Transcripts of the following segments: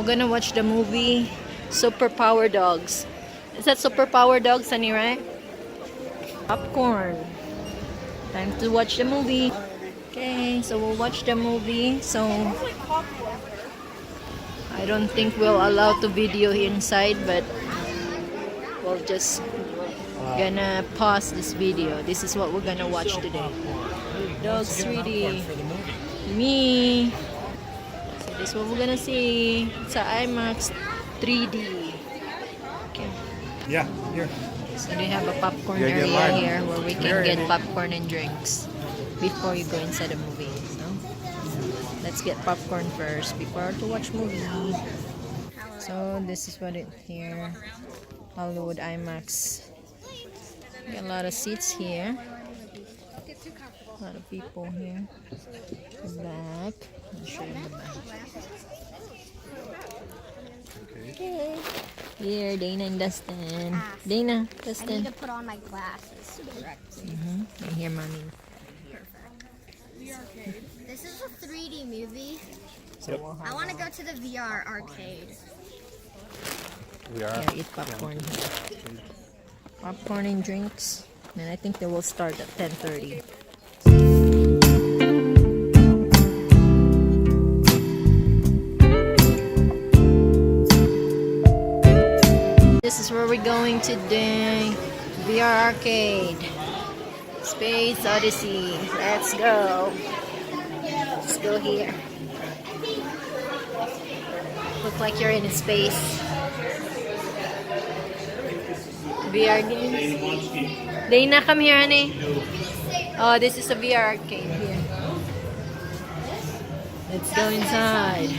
we're gonna watch the movie Superpower Dogs. Is that Superpower Dogs, honey, right? Popcorn. Time to watch the movie. Okay, so we'll watch the movie. So I don't think we'll allow to video inside, but we'll just gonna pause this video. This is what we're gonna watch today. Dogs 3D. Me. So this is what we're gonna see. It's a IMAX 3D. Okay. Yeah, here. So they have a popcorn Yeah, area mine. here where we can get popcorn and drinks before you go inside the movie. So let's get popcorn first before to watch movie. So this is what it here. Hollywood IMAX. Got a lot of seats here. A lot of people here. The back. I'll show you the back. Okay. Here, Dana and Dustin. Dana, I Dustin. need to put on my glasses correctly. And here, mommy. This is a 3D movie. So we'll I want to go to the VR arcade. We are. here, eat popcorn here. Popcorn and drinks. And I think they will start at 10:30. This is where we're going today. VR arcade. Space Odyssey. Let's go. Let's go here. Look like you're in space. VR games. Dana, come here, honey. Oh, this is a VR arcade here. Let's go inside.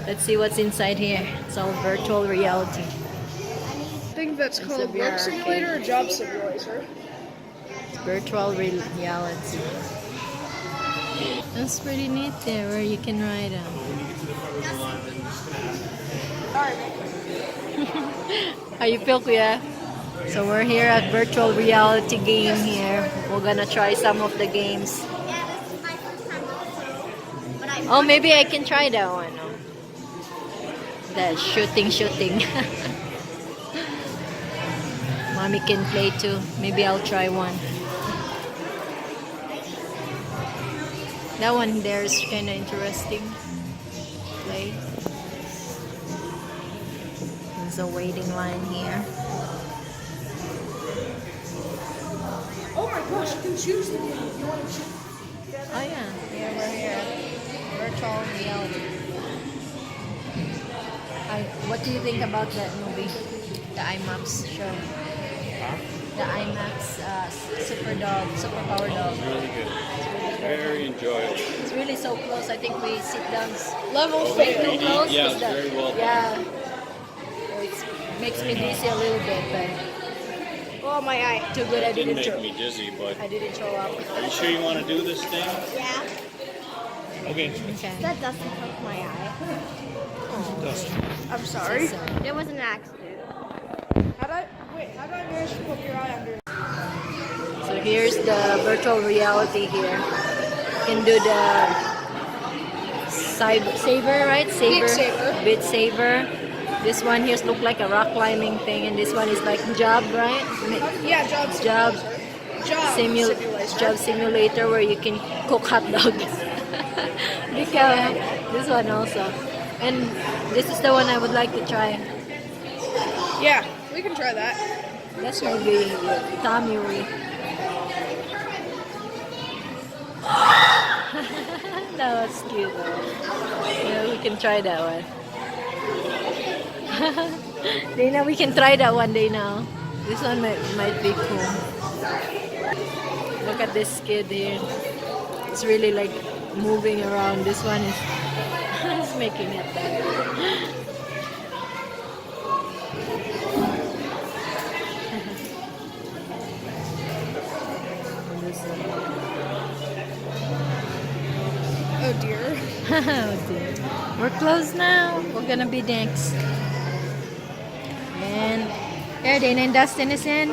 Let's see what's inside here. It's all virtual reality. I think that's It's called a VR work simulator or arcade. job simulator. Virtual reality. That's pretty neat there where you can ride them. How you feel, kuya? So we're here at virtual reality game here. We're gonna try some of the games. Yeah, this is my first time going. But I Oh, maybe I can try that one. Oh. That shooting. Mommy can play too. Maybe I'll try one. That one there is kind of interesting. Play. There's a waiting line here. Oh my gosh, you can choose the game if you want to choose. Oh yeah, we're here. Virtual reality. What do you think about that movie? The IMAX show? The IMAX Superpower Dog. Really good. Very enjoyable. It's really so close. I think we sit down Level way 3. too close. Yeah, Is it's that- very well done. Yeah. It makes me dizzy a little bit, but Oh, my eye. too good I It didn't didn't make me dizzy, but I didn't show up. are you sure you want to do this thing? Yeah. Okay. Okay. That doesn't poke my eye. I'm sorry. So, It was an accident. How do I manage to put your eye under? so here's the virtual reality here. You can do the Saber, right? Beat Saber. Beat Saber. This one here look like a rock climbing thing, and this one is like job, right? Yeah, job Job. simulator. Job simulator where you can cook hot dogs. Because this one also, and this is the one I would like to try. Yeah, we can try that. That's maybe Tommy Lee. That was cute. Yeah, we can try that one. Dana, we can try that one day now. This one might be cool. Look at this kid here. It's really like moving around. This one is it's making it. Oh dear. Oh dear. We're closed now. We're gonna be next. And there, Dana and Dustin is in.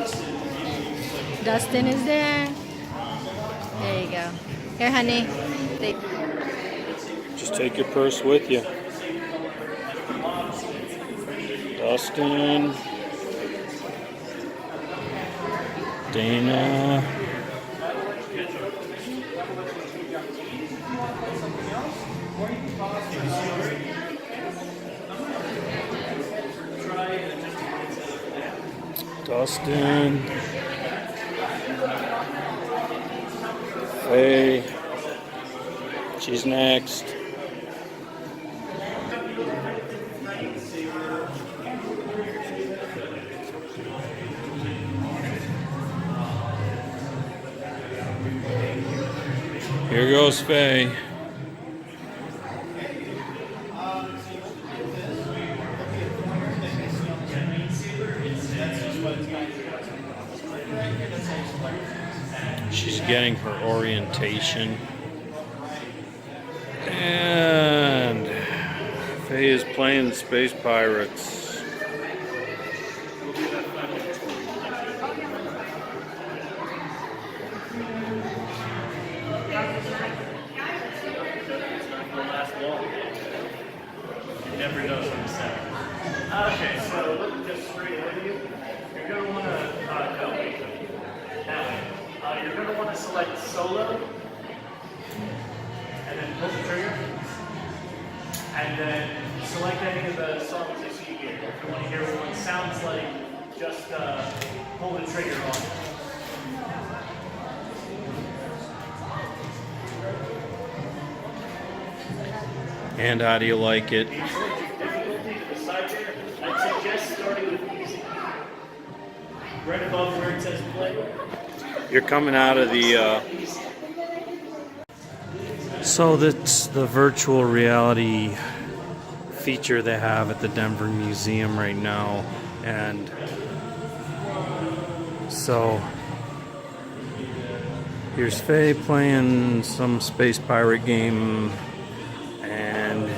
Dustin is there. There you go. Here, honey. Take. Just take your purse with you. Dustin, Dana, Dustin, Fe, she's next. Here goes Fe. She's getting her orientation. And Fe is playing the Space Pirates. Never knows when to set. Okay, so look just straight ahead of you. You're going to want to, now, you're going to want to select solo, and then pull the trigger, and then select any of the songs you see here. If you want to hear what one sounds like, just pull the trigger on it. And how do you like it? I'd suggest starting with easy. Right above where it says play. You're coming out of the so that's the virtual reality feature they have at the Denver Museum right now. And so here's Fe playing some space pirate game, and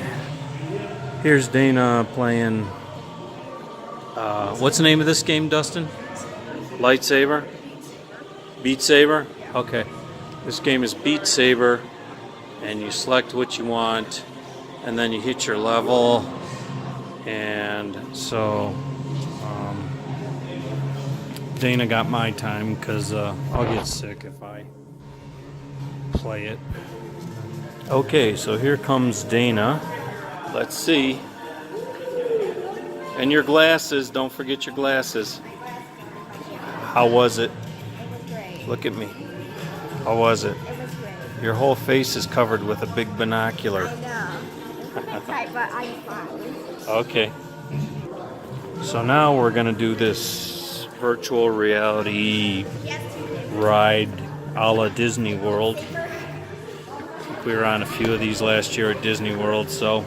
here's Dana playing what's the name of this game, Dustin? Lightsaber? Beat Saber? Okay. This game is Beat Saber, and you select what you want, and then you hit your level, and so Dana got my time because I'll get sick if I play it. Okay, so here comes Dana. Let's see. And your glasses, don't forget your glasses. How was it? It was great. Look at me. How was it? It was great. Your whole face is covered with a big binocular. I know. It's tight, but I'm fine. Okay. So now we're going to do this virtual reality ride a la Disney World. We were on a few of these last year at Disney World, so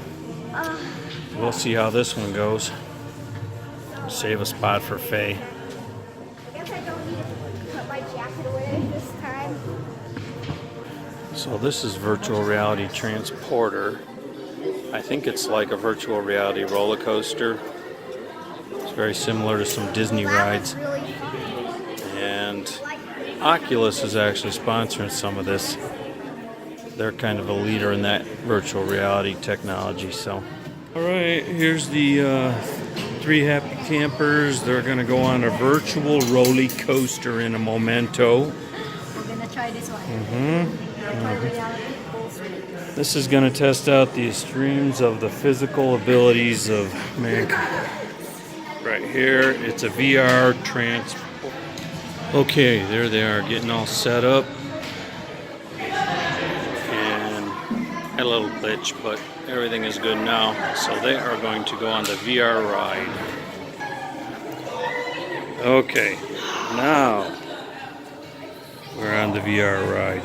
we'll see how this one goes. Save a spot for Fe. I guess I don't need to put my jacket away this time. So this is virtual reality transporter. I think it's like a virtual reality roller coaster. It's very similar to some Disney rides. Really fun. And Oculus is actually sponsoring some of this. They're kind of a leader in that virtual reality technology. So, all right, here's the 3 happy campers. They're going to go on a virtual roller coaster in a memento. I'm gonna try this one. This is going to test out the extremes of the physical abilities of mankind. Right here, it's a VR transport. Okay, there they are, getting all set up. And had a little glitch, but everything is good now. So they are going to go on the VR ride. Okay, now we're on the VR ride.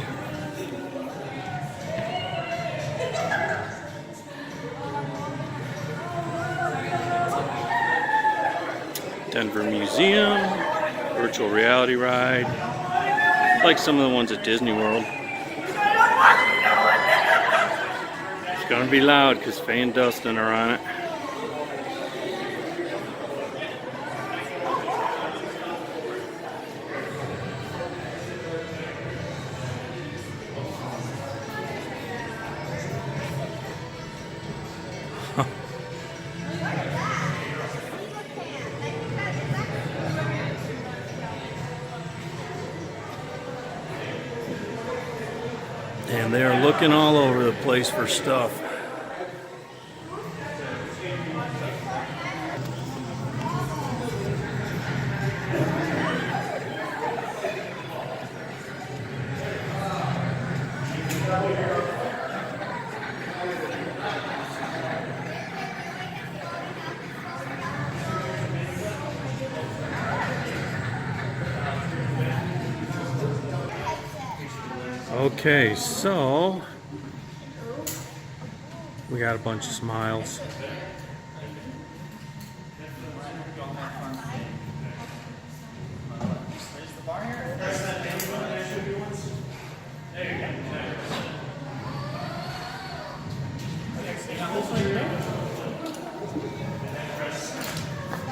Denver Museum, virtual reality ride, like some of the ones at Disney World. It's gonna be loud because Fe and Dustin are on it. And they're looking all over the place for stuff. Okay, so we got a bunch of smiles.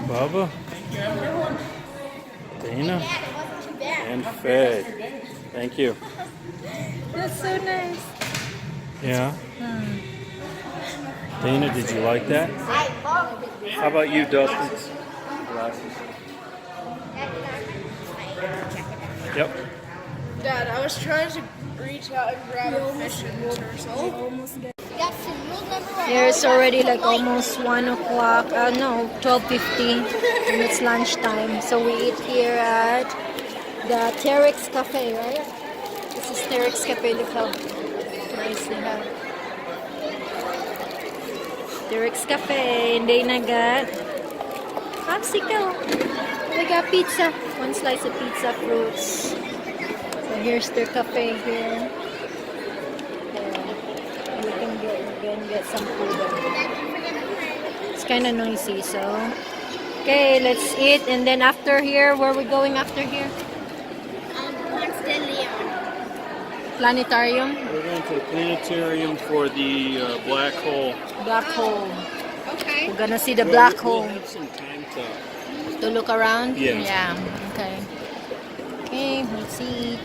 Bubba, Dana, and Faye. Thank you. That's so nice. Yeah. Dana, did you like that? I love it. How about you, Dustin? Glasses. Yep. Dad, I was trying to reach out and grab a fish and turtle. Got some rules number Here it's already like almost 1 o'clock. No, 12:50, and it's lunchtime. So we eat here at the Terex Cafe, right? This is Terex Cafe. Look how nice they have. Terex Cafe, and Dana got popsicle. They got pizza. 1 slice of pizza, fruits. So here's their cafe here. We can get some food. It's kind of noisy, so okay, let's eat. And then after here, where are we going after here? Planetarium. We're going to the planetarium for the black hole. Black hole. Okay. We're gonna see the black hole. We'll have some time To look around? Yeah. Yeah. Okay. Okay, let's see.